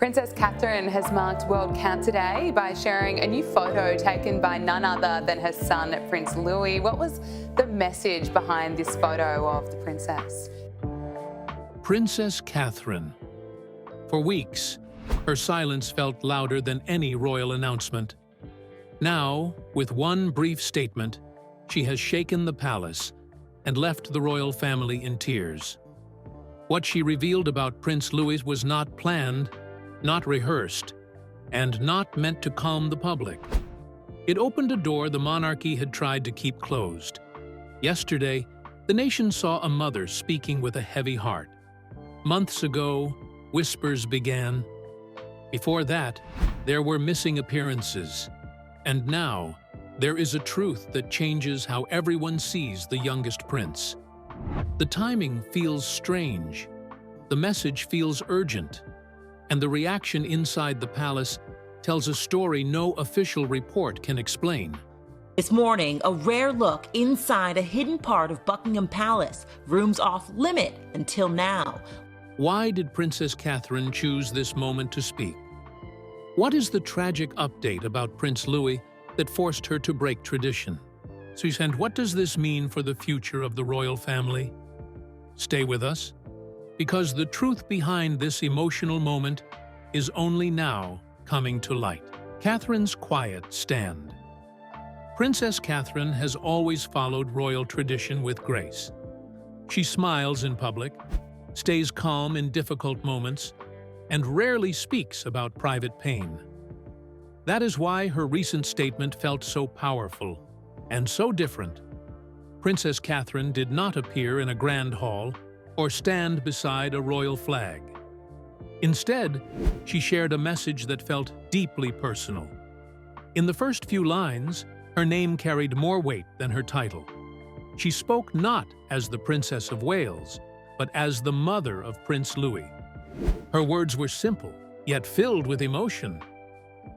Princess Catherine has marked World Cancer Day by sharing a new photo taken by none other than her son, Prince Louis. What was the message behind this photo of the princess? Princess Catherine. For weeks, her silence felt louder than any royal announcement. Now, with one brief statement, she has shaken the palace and left the royal family in tears. What she revealed about Prince Louis was not planned, not rehearsed, and not meant to calm the public. It opened a door the monarchy had tried to keep closed. Yesterday, the nation saw a mother speaking with a heavy heart. Months ago, whispers began. Before that, there were missing appearances. And now, there is a truth that changes how everyone sees the youngest prince. The timing feels strange. The message feels urgent. And the reaction inside the palace tells a story no official report can explain. This morning, a rare look inside a hidden part of Buckingham Palace, rooms off limit until now. Why did Princess Catherine choose this moment to speak? What is the tragic update about Prince Louis that forced her to break tradition? And what does this mean for the future of the royal family? Stay with us, because the truth behind this emotional moment is only now coming to light. Catherine's quiet stand. Princess Catherine has always followed royal tradition with grace. She smiles in public, stays calm in difficult moments, and rarely speaks about private pain. That is why her recent statement felt so powerful and so different. Princess Catherine did not appear in a grand hall or stand beside a royal flag. Instead, she shared a message that felt deeply personal. In the first few lines, her name carried more weight than her title. She spoke not as the Princess of Wales, but as the mother of Prince Louis. Her words were simple, yet filled with emotion.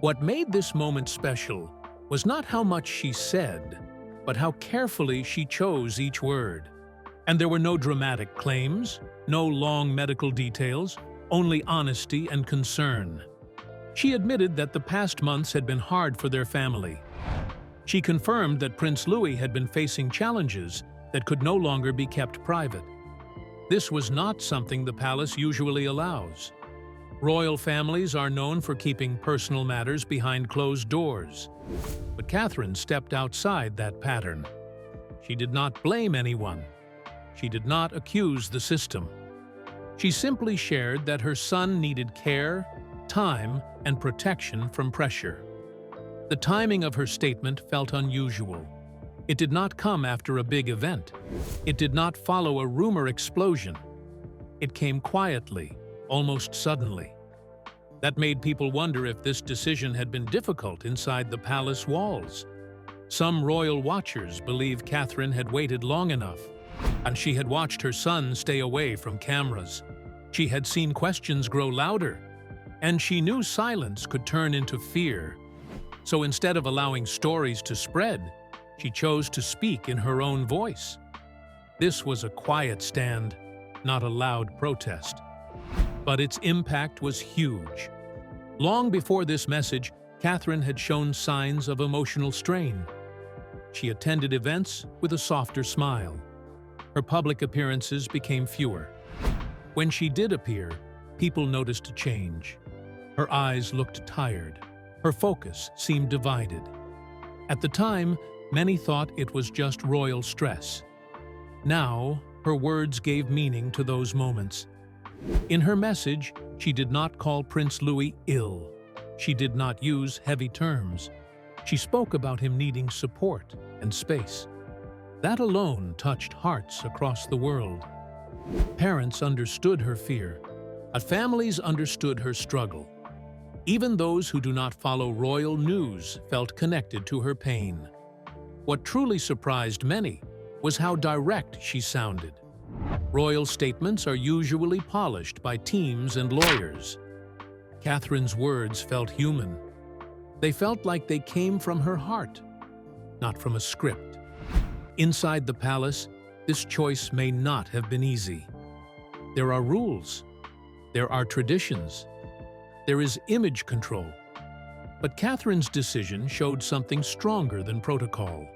What made this moment special was not how much she said, but how carefully she chose each word. And there were no dramatic claims, no long medical details, only honesty and concern. She admitted that the past months had been hard for their family. She confirmed that Prince Louis had been facing challenges that could no longer be kept private. This was not something the palace usually allows. Royal families are known for keeping personal matters behind closed doors. But Catherine stepped outside that pattern. She did not blame anyone. She did not accuse the system. She simply shared that her son needed care, time, and protection from pressure. The timing of her statement felt unusual. It did not come after a big event. It did not follow a rumor explosion. It came quietly, almost suddenly. That made people wonder if this decision had been difficult inside the palace walls. Some royal watchers believe Catherine had waited long enough, and she had watched her son stay away from cameras. She had seen questions grow louder, and she knew silence could turn into fear. So instead of allowing stories to spread, she chose to speak in her own voice. This was a quiet stand, not a loud protest. But its impact was huge. Long before this message, Catherine had shown signs of emotional strain. She attended events with a softer smile. Her public appearances became fewer. When she did appear, people noticed a change. Her eyes looked tired. Her focus seemed divided. At the time, many thought it was just royal stress. Now, her words gave meaning to those moments. In her message, she did not call Prince Louis ill. She did not use heavy terms. She spoke about him needing support and space. That alone touched hearts across the world. Parents understood her fear. Families understood her struggle. Even those who do not follow royal news felt connected to her pain. What truly surprised many was how direct she sounded. Royal statements are usually polished by teams and lawyers. Catherine's words felt human. They felt like they came from her heart, not from a script. Inside the palace, this choice may not have been easy. There are rules. There are traditions. There is image control. But Catherine's decision showed something stronger than protocol: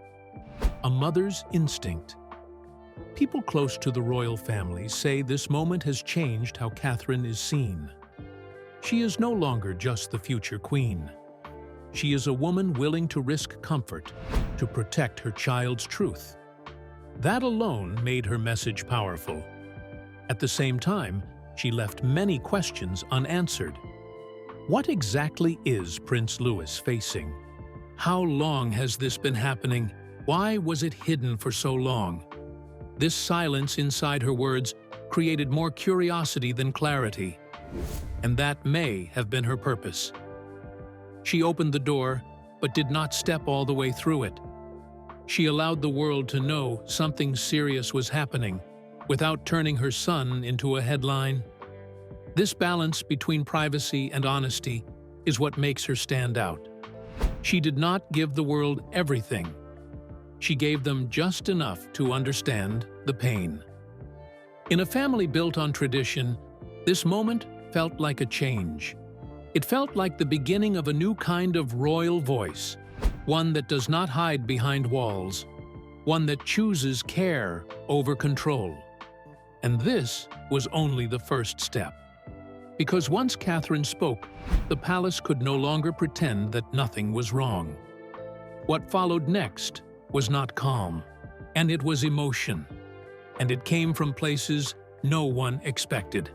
a mother's instinct. People close to the royal family say this moment has changed how Catherine is seen. She is no longer just the future queen. She is a woman willing to risk comfort to protect her child's truth. That alone made her message powerful. At the same time, she left many questions unanswered. What exactly is Prince Louis facing? How long has this been happening? Why was it hidden for so long? This silence inside her words created more curiosity than clarity, and that may have been her purpose. She opened the door, but did not step all the way through it. She allowed the world to know something serious was happening, without turning her son into a headline. This balance between privacy and honesty is what makes her stand out. She did not give the world everything. She gave them just enough to understand the pain. In a family built on tradition, this moment felt like a change. It felt like the beginning of a new kind of royal voice, one that does not hide behind walls, one that chooses care over control. And this was only the first step. Because once Catherine spoke, the palace could no longer pretend that nothing was wrong. What followed next was not calm, and it was emotion, and it came from places no one expected.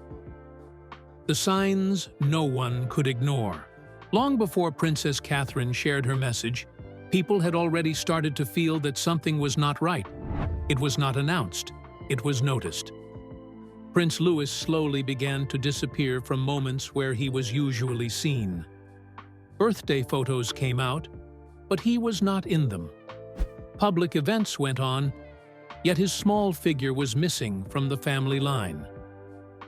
The signs no one could ignore. Long before Princess Catherine shared her message, people had already started to feel that something was not right. It was not announced, it was noticed. Prince Louis slowly began to disappear from moments where he was usually seen. Birthday photos came out, but he was not in them. Public events went on, yet his small figure was missing from the family line.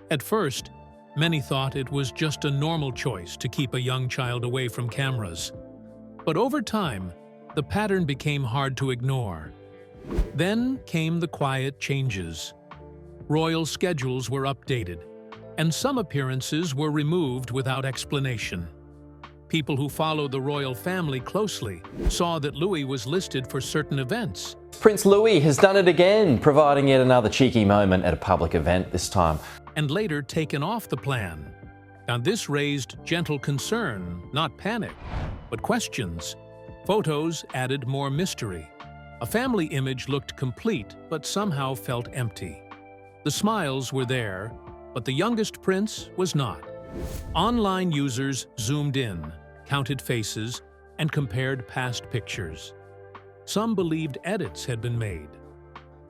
At first, many thought it was just a normal choice to keep a young child away from cameras. But over time, the pattern became hard to ignore. Then came the quiet changes. Royal schedules were updated, and some appearances were removed without explanation. People who follow the royal family closely saw that Louis was listed for certain events. Prince Louis has done it again, providing yet another cheeky moment at a public event this time. And later taken off the plan. And this raised gentle concern, not panic, but questions. Photos added more mystery. A family image looked complete, but somehow felt empty. The smiles were there, but the youngest prince was not. Online users zoomed in, counted faces, and compared past pictures. Some believed edits had been made.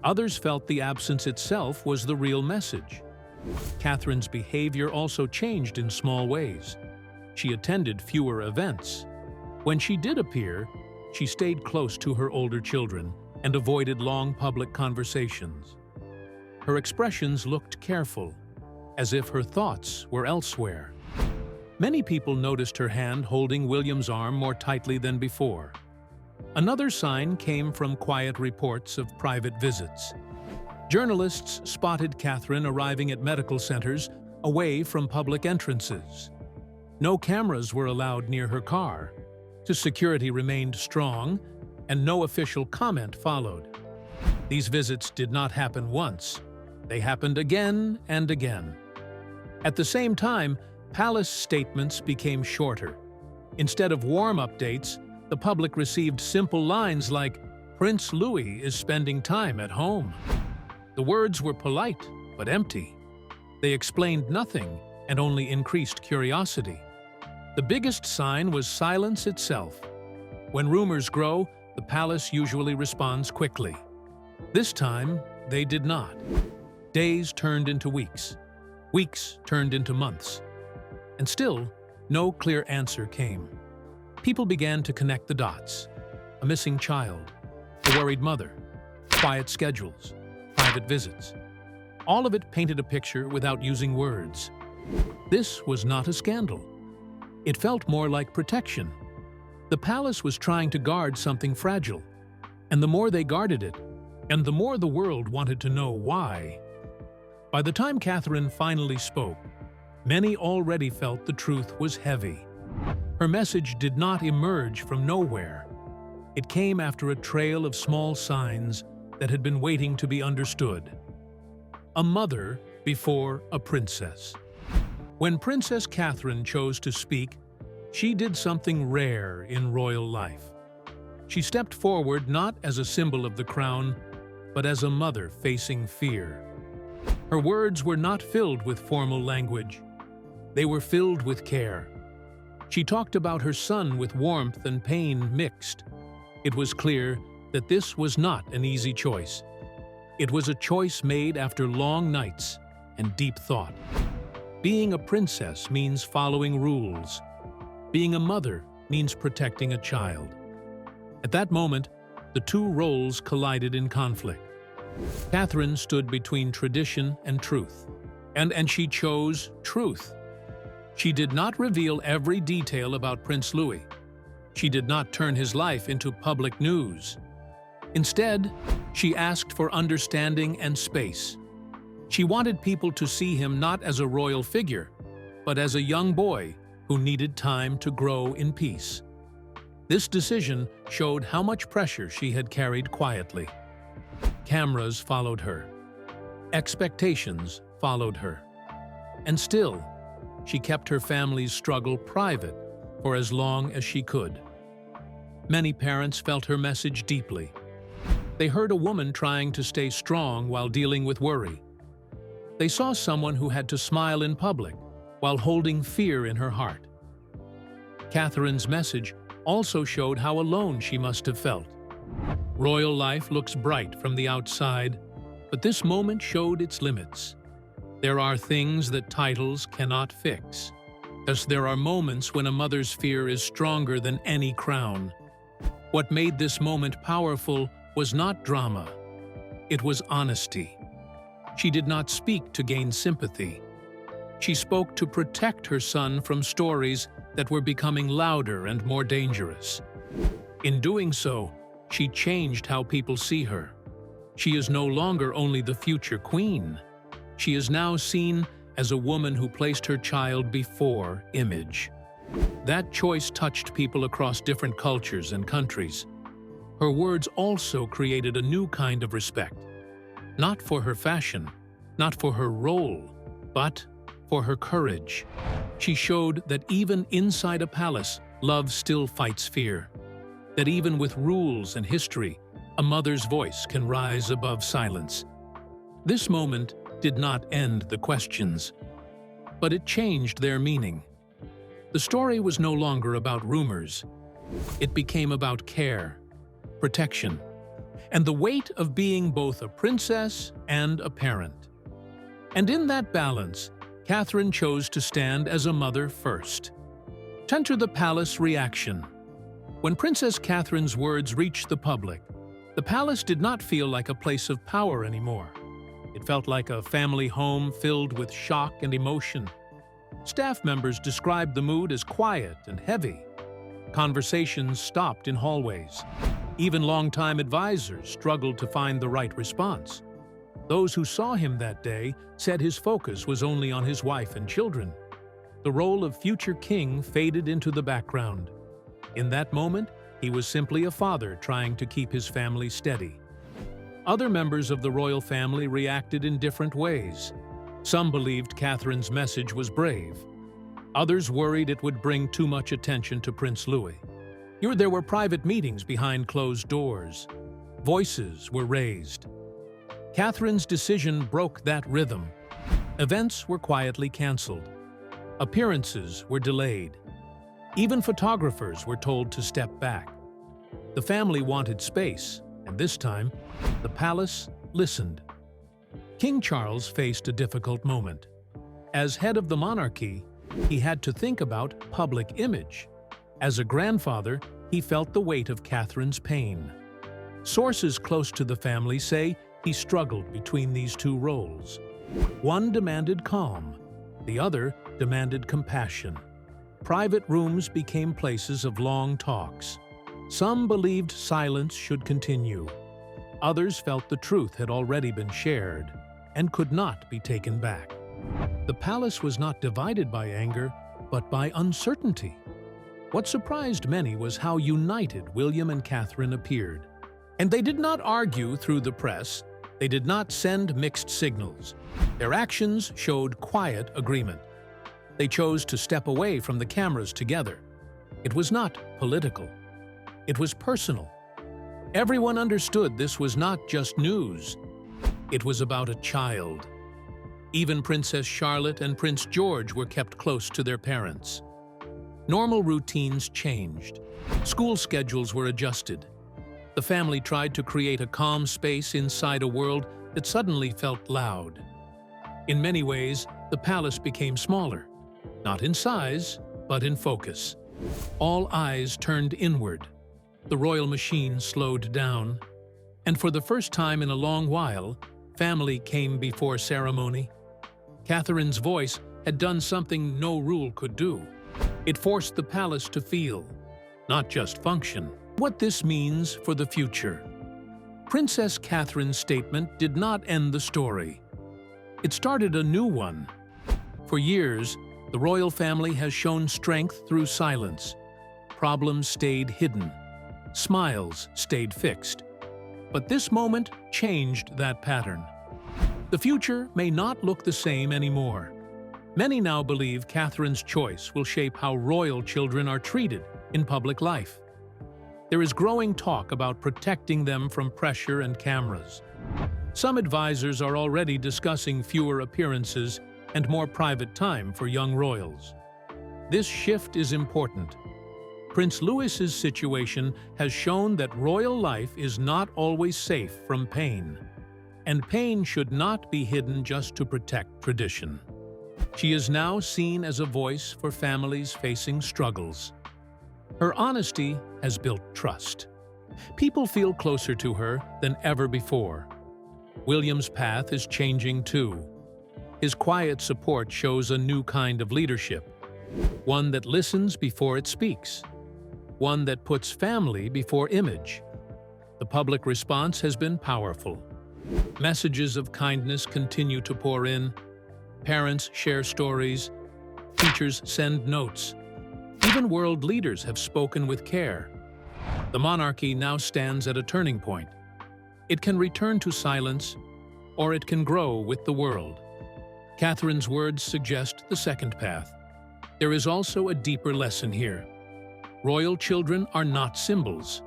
Others felt the absence itself was the real message. Catherine's behavior also changed in small ways. She attended fewer events. When she did appear, she stayed close to her older children and avoided long public conversations. Her expressions looked careful, as if her thoughts were elsewhere. Many people noticed her hand holding William's arm more tightly than before. Another sign came from quiet reports of private visits. Journalists spotted Catherine arriving at medical centers away from public entrances. No cameras were allowed near her car. Security remained strong, and no official comment followed. These visits did not happen once. They happened again and again. At the same time, palace statements became shorter. Instead of warm updates, the public received simple lines like, "Prince Louis is spending time at home." The words were polite, but empty. They explained nothing and only increased curiosity. The biggest sign was silence itself. When rumors grow, the palace usually responds quickly. This time, they did not. Days turned into weeks. Weeks turned into months. And still, no clear answer came. People began to connect the dots. A missing child, a worried mother, quiet schedules, private visits. All of it painted a picture without using words. This was not a scandal. It felt more like protection. The palace was trying to guard something fragile. And the more they guarded it, and the more the world wanted to know why. By the time Catherine finally spoke, Many already felt the truth was heavy. Her message did not emerge from nowhere. It came after a trail of small signs that had been waiting to be understood. A mother before a princess. When Princess Catherine chose to speak, she did something rare in royal life. She stepped forward not as a symbol of the crown, but as a mother facing fear. Her words were not filled with formal language. They were filled with care. She talked about her son with warmth and pain mixed. It was clear that this was not an easy choice. It was a choice made after long nights and deep thought. Being a princess means following rules. Being a mother means protecting a child. At that moment, the two roles collided in conflict. Catherine stood between tradition and truth, and she chose truth. She did not reveal every detail about Prince Louis. She did not turn his life into public news. Instead, she asked for understanding and space. She wanted people to see him not as a royal figure, but as a young boy who needed time to grow in peace. This decision showed how much pressure she had carried quietly. Cameras followed her. Expectations followed her. And still, she kept her family's struggle private for as long as she could. Many parents felt her message deeply. They heard a woman trying to stay strong while dealing with worry. They saw someone who had to smile in public while holding fear in her heart. Catherine's message also showed how alone she must have felt. Royal life looks bright from the outside, but this moment showed its limits. There are things that titles cannot fix. Thus, there are moments when a mother's fear is stronger than any crown. What made this moment powerful was not drama. It was honesty. She did not speak to gain sympathy. She spoke to protect her son from stories that were becoming louder and more dangerous. In doing so, she changed how people see her. She is no longer only the future queen. She is now seen as a woman who placed her child before image. That choice touched people across different cultures and countries. Her words also created a new kind of respect. Not for her fashion, not for her role, but for her courage. She showed that even inside a palace, love still fights fear. That even with rules and history, a mother's voice can rise above silence. This moment did not end the questions, but it changed their meaning. The story was no longer about rumors. It became about care, protection, and the weight of being both a princess and a parent. And in that balance, Catherine chose to stand as a mother first. Enter the palace reaction. When Princess Catherine's words reached the public, the palace did not feel like a place of power anymore. It felt like a family home filled with shock and emotion. Staff members described the mood as quiet and heavy. Conversations stopped in hallways. Even longtime advisors struggled to find the right response. Those who saw him that day said his focus was only on his wife and children. The role of future king faded into the background. In that moment, he was simply a father trying to keep his family steady. Other members of the royal family reacted in different ways. Some believed Catherine's message was brave. Others worried it would bring too much attention to Prince Louis. There were private meetings behind closed doors. Voices were raised. Catherine's decision broke that rhythm. Events were quietly canceled. Appearances were delayed. Even photographers were told to step back. The family wanted space, and this time, the palace listened. King Charles faced a difficult moment. As head of the monarchy, he had to think about public image. As a grandfather, he felt the weight of Catherine's pain. Sources close to the family say he struggled between these two roles. One demanded calm, the other demanded compassion. Private rooms became places of long talks. Some believed silence should continue. Others felt the truth had already been shared and could not be taken back. The palace was not divided by anger, but by uncertainty. What surprised many was how united William and Catherine appeared. And they did not argue through the press. They did not send mixed signals. Their actions showed quiet agreement. They chose to step away from the cameras together. It was not political. It was personal. Everyone understood this was not just news. It was about a child. Even Princess Charlotte and Prince George were kept close to their parents. Normal routines changed. School schedules were adjusted. The family tried to create a calm space inside a world that suddenly felt loud. In many ways, the palace became smaller, not in size, but in focus. All eyes turned inward. The royal machine slowed down, and for the first time in a long while, family came before ceremony. Catherine's voice had done something no rule could do. It forced the palace to feel, not just function. What this means for the future. Princess Catherine's statement did not end the story. It started a new one. For years, the royal family has shown strength through silence. Problems stayed hidden. Smiles stayed fixed. But this moment changed that pattern. The future may not look the same anymore. Many now believe Catherine's choice will shape how royal children are treated in public life. There is growing talk about protecting them from pressure and cameras. Some advisors are already discussing fewer appearances and more private time for young royals. This shift is important. Prince Louis's situation has shown that royal life is not always safe from pain, and pain should not be hidden just to protect tradition. She is now seen as a voice for families facing struggles. Her honesty has built trust. People feel closer to her than ever before. William's path is changing too. His quiet support shows a new kind of leadership, one that listens before it speaks, one that puts family before image. The public response has been powerful. Messages of kindness continue to pour in. Parents share stories. Teachers send notes. Even world leaders have spoken with care. The monarchy now stands at a turning point. It can return to silence, or it can grow with the world. Catherine's words suggest the second path. There is also a deeper lesson here. Royal children are not symbols.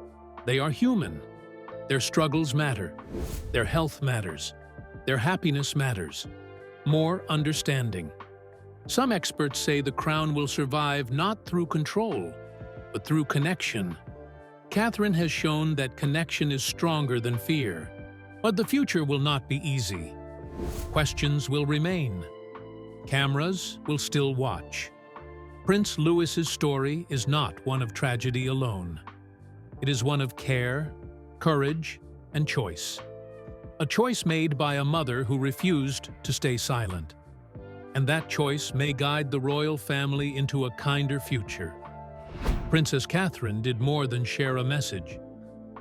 They are human. Their struggles matter. Their health matters. Their happiness matters. More understanding. Some experts say the crown will survive not through control, but through connection. Catherine has shown that connection is stronger than fear. But the future will not be easy. Questions will remain. Cameras will still watch. Prince Louis's story is not one of tragedy alone. It is one of care, courage, and choice. A choice made by a mother who refused to stay silent. And that choice may guide the royal family into a kinder future. Princess Catherine did more than share a message.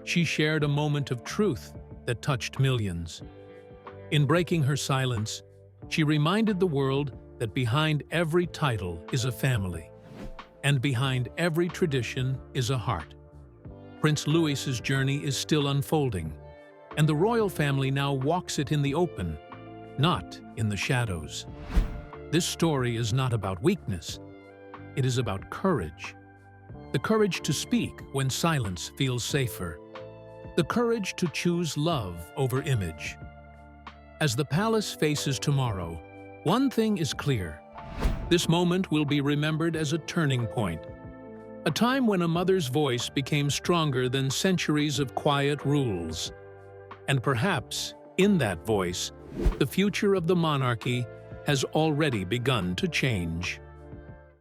She shared a moment of truth that touched millions. In breaking her silence, she reminded the world that behind every title is a family, and behind every tradition is a heart. Prince Louis's journey is still unfolding, and the royal family now walks it in the open, not in the shadows. This story is not about weakness. It is about courage. The courage to speak when silence feels safer. The courage to choose love over image. As the palace faces tomorrow, one thing is clear. This moment will be remembered as a turning point. A time when a mother's voice became stronger than centuries of quiet rules. And perhaps, in that voice, the future of the monarchy has already begun to change.